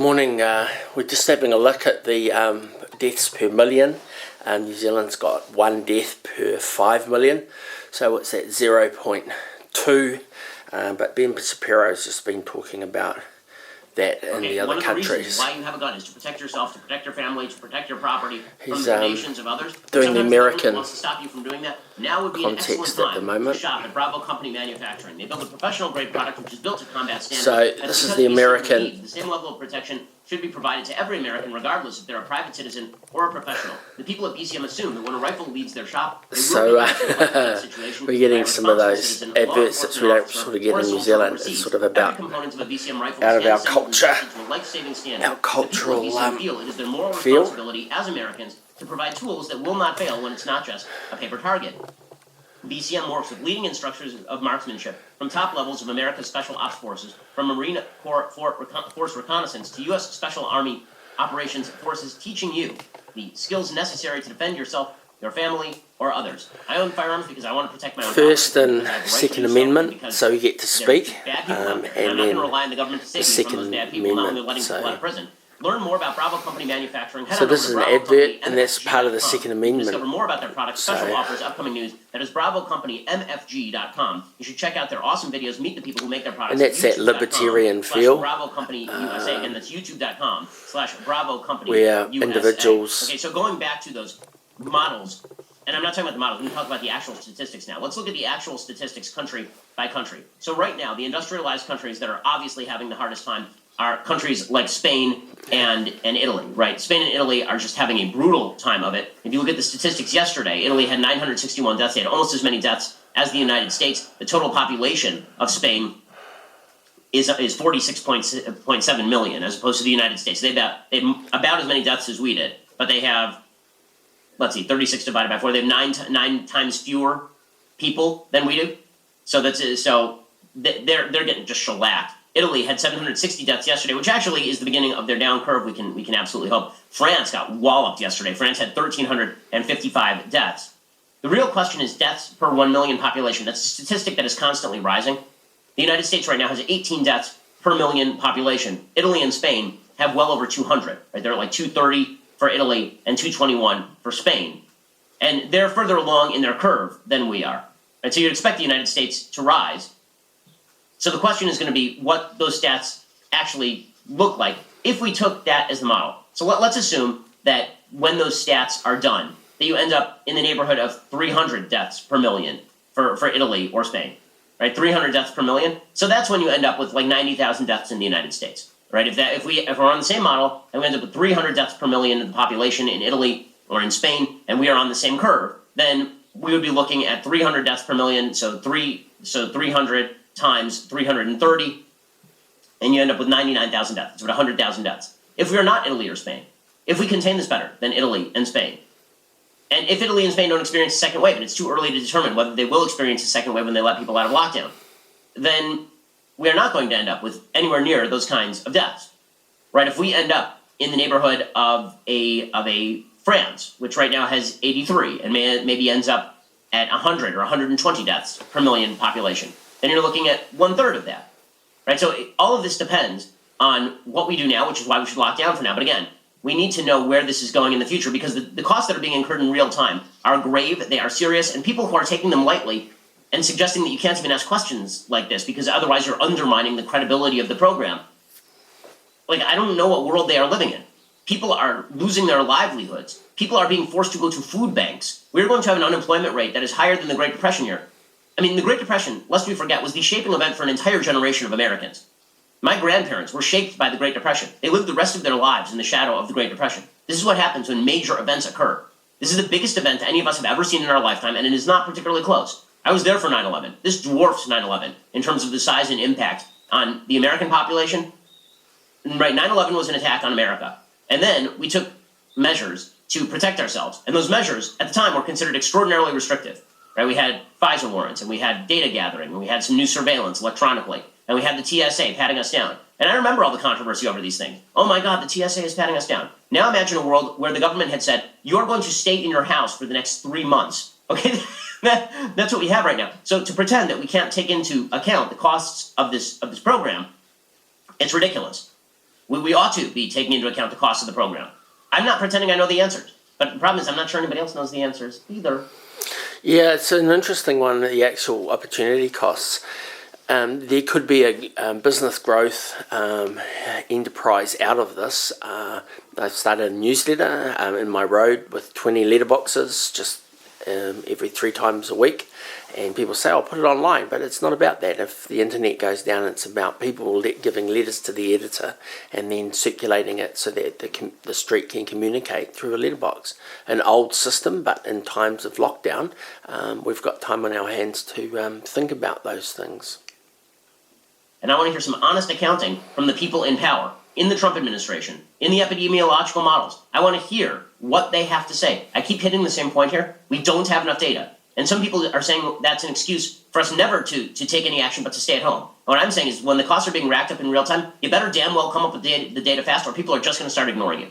Morning. We're just having a look at the deaths per million. New Zealand's got 1 death per 5 million, so it's at 0.2. But Ben Shapiro's just been talking about that in the other countries. One of the reasons why you have a gun is to protect yourself, to protect your family, to protect your property from the donations of others. Doing the American wants to stop you from doing that. Now would be an excellent time to shop at Bravo Company Manufacturing. They build a professional-grade product which is built to combat standards. So this is the American. The same level of protection should be provided to every American, regardless if they're a private citizen or a professional. The people at BCM assume that when a rifle leads their shop, we're getting some of those adverts that we don't sort of get in New Zealand. It's sort of about out of our culture, our cultural feel. It is their moral responsibility as Americans to provide tools that will not fail when it's not just a paper target. BCM works with leading instructors of marksmanship from top levels of America's Special Ops Forces, from Marine Corps Force Reconnaissance to U.S. Special Army Operations Forces, teaching you the skills necessary to defend yourself, your family, or others. I own firearms because I want to protect my own First and Second Amendment, so you get to speak, and then the Second Amendment, so... Learn more about Bravo Company Manufacturing. So this is an advert, and that's part of the Second Amendment. Discover more about their products, special offers, upcoming news. That is BravoCompanyMFG.com. You should check out their awesome videos, meet the people who make their products. And that's that libertarian feel. Bravo Company USA, and that's YouTube.com/Bravo Company where USA. Individuals. Okay, so going back to those models, and I'm not talking about the models, we're going to talk about the actual statistics now. Let's look at the actual statistics country by country. So right now, the industrialized countries that are obviously having the hardest time are countries like Spain and Italy, right? Spain and Italy are just having a brutal time of it. If you look at the statistics yesterday, Italy had 961 deaths. They had almost as many deaths as the United States. The total population of Spain is 46.7 million, as opposed to the United States. They have about as many deaths as we did, but they have, 36 divided by 4. They have nine times fewer people than we do. So they're getting just shellacked. Italy had 760 deaths yesterday, which actually is the beginning of their down curve. We can absolutely hope. France got walloped yesterday. France had 1,355 deaths. The real question is deaths per 1 million population. That's a statistic that is constantly rising. The United States right now has 18 deaths per million population. Italy and Spain have well over 200. Right? They're like 230 for Italy and 221 for Spain. And they're further along in their curve than we are. Right? So you'd expect the United States to rise. So the question is going to be what those stats actually look like if we took that as the model. So let's assume that when those stats are done, that you end up in the neighborhood of 300 deaths per million for Italy or Spain, right? 300 deaths per million. So that's when you end up with like 90,000 deaths in the United States, right? If we're on the same model and we end up with 300 deaths per million of the population in Italy or in Spain, and we are on the same curve, then we would be looking at 300 deaths per million. So 300 times 330, and you end up with 99,000 deaths. It's about 100,000 deaths. If we are not Italy or Spain, if we contain this better than Italy and Spain, and if Italy and Spain don't experience a second wave, and it's too early to determine whether they will experience a second wave when they let people out of lockdown, then we are not going to end up with anywhere near those kinds of deaths, right? If we end up in the neighborhood of a France, which right now has 83, and maybe ends up at 100 or 120 deaths per million population, then you're looking at 1/3 of that, right? So all of this depends on what we do now, which is why we should lock down for now. But again, we need to know where this is going in the future because the costs that are being incurred in real time are grave, they are serious, and people who are taking them lightly and suggesting that you can't even ask questions like this because otherwise you're undermining the credibility of the program. Like, I don't know what world they are living in. People are losing their livelihoods. People are being forced to go to food banks. We're going to have an unemployment rate that is higher than the Great Depression year. I mean, the Great Depression, lest we forget, was the shaping event for an entire generation of Americans. My grandparents were shaped by the Great Depression. They lived the rest of their lives in the shadow of the Great Depression. This is what happens when major events occur. This is the biggest event any of us have ever seen in our lifetime, and it is not particularly close. I was there for 9/11. This dwarfs 9/11 in terms of the size and impact on the American population. Right, 9/11 was an attack on America. And then we took measures to protect ourselves. And those measures, at the time, were considered extraordinarily restrictive. Right, we had FISA warrants, and we had data gathering, and we had some new surveillance electronically, and we had the TSA patting us down. And I remember all the controversy over these things. Oh my God, the TSA is patting us down. Now imagine a world where the government had said, you're going to stay in your house for the next 3 months. Okay, that's what we have right now. So to pretend that we can't take into account the costs of this program, it's ridiculous. we ought to be taking into account the cost of the program. I'm not pretending I know the answers, but the problem is I'm not sure anybody else knows the answers either. Yeah, it's an interesting one, the actual opportunity costs. There could be a business growth enterprise out of this. I've started a newsletter in my road with 20 letterboxes just every 3 times a week. And people say, I'll put it online, but it's not about that. If the internet goes down, it's about people giving letters to the editor and then circulating it so that the street can communicate through a letterbox. An old system, but in times of lockdown, we've got time on our hands to think about those things. And I want to hear some honest accounting from the people in power, in the Trump administration, in the epidemiological models. I want to hear what they have to say. I keep hitting the same point here. We don't have enough data. And some people are saying that's an excuse for us never to take any action but to stay at home. What I'm saying is when the costs are being racked up in real time, you better damn well come up with the data fast or people are just going to start ignoring you.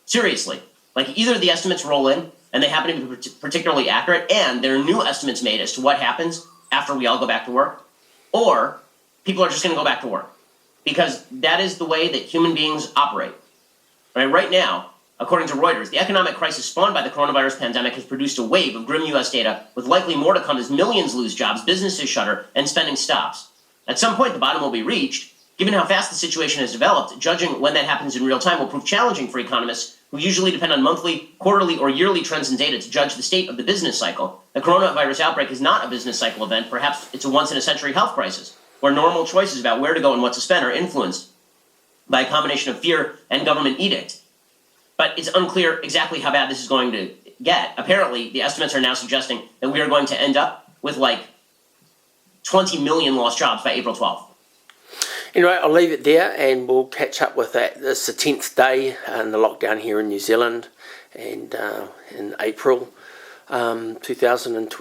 Seriously. Like either the estimates roll in and they happen to be particularly accurate and there are new estimates made as to what happens after we all go back to work, or people are just going to go back to work. Because that is the way that human beings operate. Right now, according to Reuters, the economic crisis spawned by the coronavirus pandemic has produced a wave of grim U.S. data, with likely more to come as millions lose jobs, businesses shutter, and spending stops. At some point, the bottom will be reached. Given how fast the situation has developed, judging when that happens in real time will prove challenging for economists who usually depend on monthly, quarterly, or yearly trends and data to judge the state of the business cycle. The coronavirus outbreak is not a business cycle event. Perhaps it's a once-in-a-century health crisis, where normal choices about where to go and what to spend are influenced by a combination of fear and government edict. But it's unclear exactly how bad this is going to get. Apparently, the estimates are now suggesting that we are going to end up with like 20 million lost jobs by April 12th. Anyway, I'll leave it there and we'll catch up with that. It's the 10th day in the lockdown here in New Zealand and in April 2020.